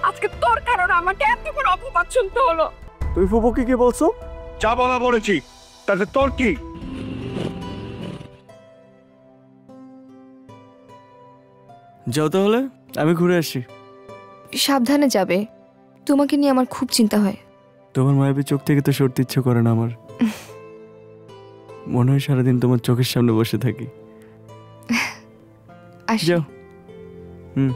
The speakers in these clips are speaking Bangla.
আজকে তোর কারণে আমাকে এত বড় অপবাদ শুনতে হলো। তুই ফুপুকে কি বলছো? যা বলা বলেছি, তাতে তোর কি? যাও তাহলে, আমি ঘুরে আসি। সাবধানে যাবে, তোমাকে নিয়ে আমার খুব চিন্তা হয়। তোমার মায়াবী চোখ থেকে তো সরতে ইচ্ছে করে না আমার। মনে হয় সারাদিন তোমার চোখের সামনে বসে থাকি। আসি। যাও। হুম।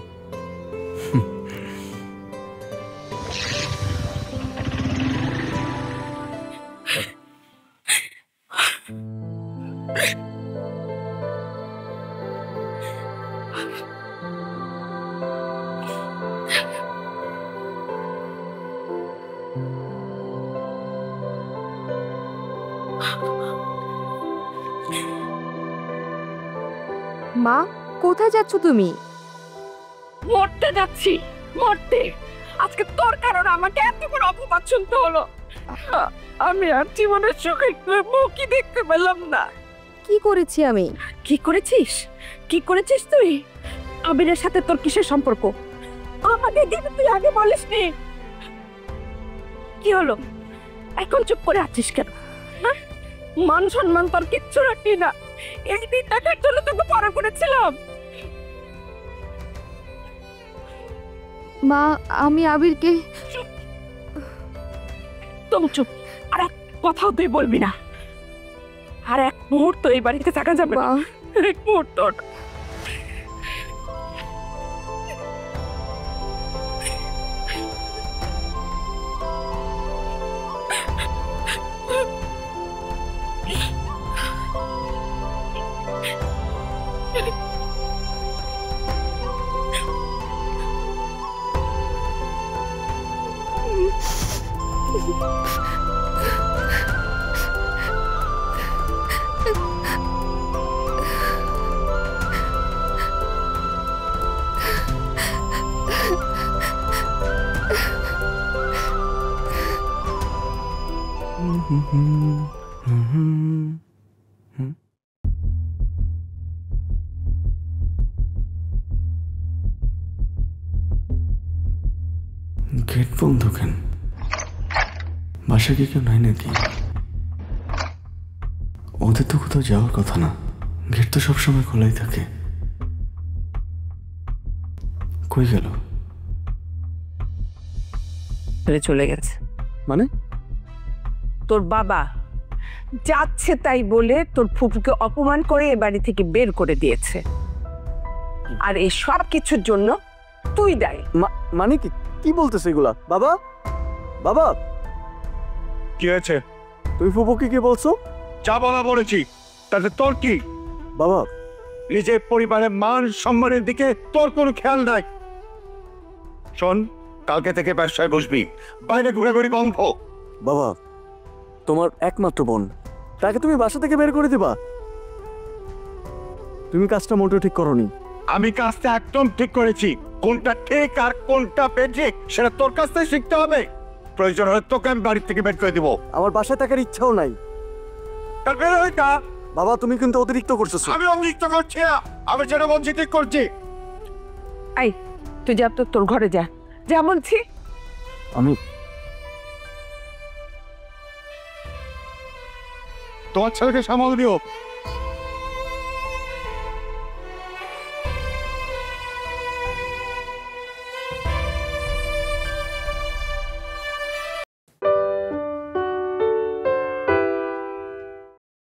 মা, কোথায় যাচ্ছ তুমি? মরতে যাচ্ছি, মরতে। আজকে তোর কারণে আমাকে এত বড় অপবাদ শুনতে হলো। আমি আর জীবনের চোখের মুখই দেখতে পেলাম না। কি করেছি আমি? কি করেছিস? কি করেছিস তুই? আবিরের সাথে তোর কিসের সম্পর্ক? আমাকে কিন্তু তুই আগে বলিসনি। কি হলো, এখন চুপ করে আছিস কেন? হ্যাঁ? মান সম্মান তোর কিচ্ছু রাখবি না। এই দিন দেখার জন্য তোকে পরে করেছিলাম। মা, আমি আবিরকে। তুমি চুপ। আর এক কথাও তুই বলবি না। আর এক মুহূর্ত এই বাড়িতে থাকা যাবে না। মা, এক মুহূর্ত না। গেট বন্ধ কেন? বাসা কি কেউ নাই নাকি? ওদের তো কোথাও যাওয়ার কথা না, গেট তো সবসময় খোলাই থাকে। কই গেল? চলে গেছে। মানে? তোর বাবা যাচ্ছে তাই বলে তোর ফুপুকে অপমান করে এ বাড়ি থেকে বের করে দিয়েছে। আর এই সব কিছুর জন্য তুই দায়ী। মানে কি? কি বলতেছে এগুলা? বাবা, বাবা, কি হয়েছে? তুই ফুপুকে কি বলছো? যা বলা বলেছি, তাতে তোর কি? বাবা, নিজের পরিবারের মান সম্মানের দিকে তোর কোনো খেয়াল নাই। শোন, কালকে থেকে ব্যবসায় বসবি, বাইরে ঘুরাঘুরি বন্ধ। বাবা, তোমার একমাত্র বোন, তাকে তুমি বাসা থেকে বের করে দিবা? তুমি কাজটা মোটেও ঠিক করোনি। আমি কাজটা একদম ঠিক করেছি। কোনটা ঠিক আর কোনটা বেঠিক সেটা তোর কাছ থেকে শিখতে হবে। প্রয়োজন হলে তোকে আমি বাড়ি থেকে বের করে দিব। আমার বাসায় থাকার ইচ্ছাও নাই। তার বের হয়ে যা। বাবা, তুমি কিন্তু অতিরিক্ত করতেছো। আমি অতিরিক্ত করছি না, আমি যেটা বলছি ঠিক করছি। আই, তুই যা, তোর ঘরে যা, যা বলছি। আমি তোমার ছেলেকে সামাল দিও।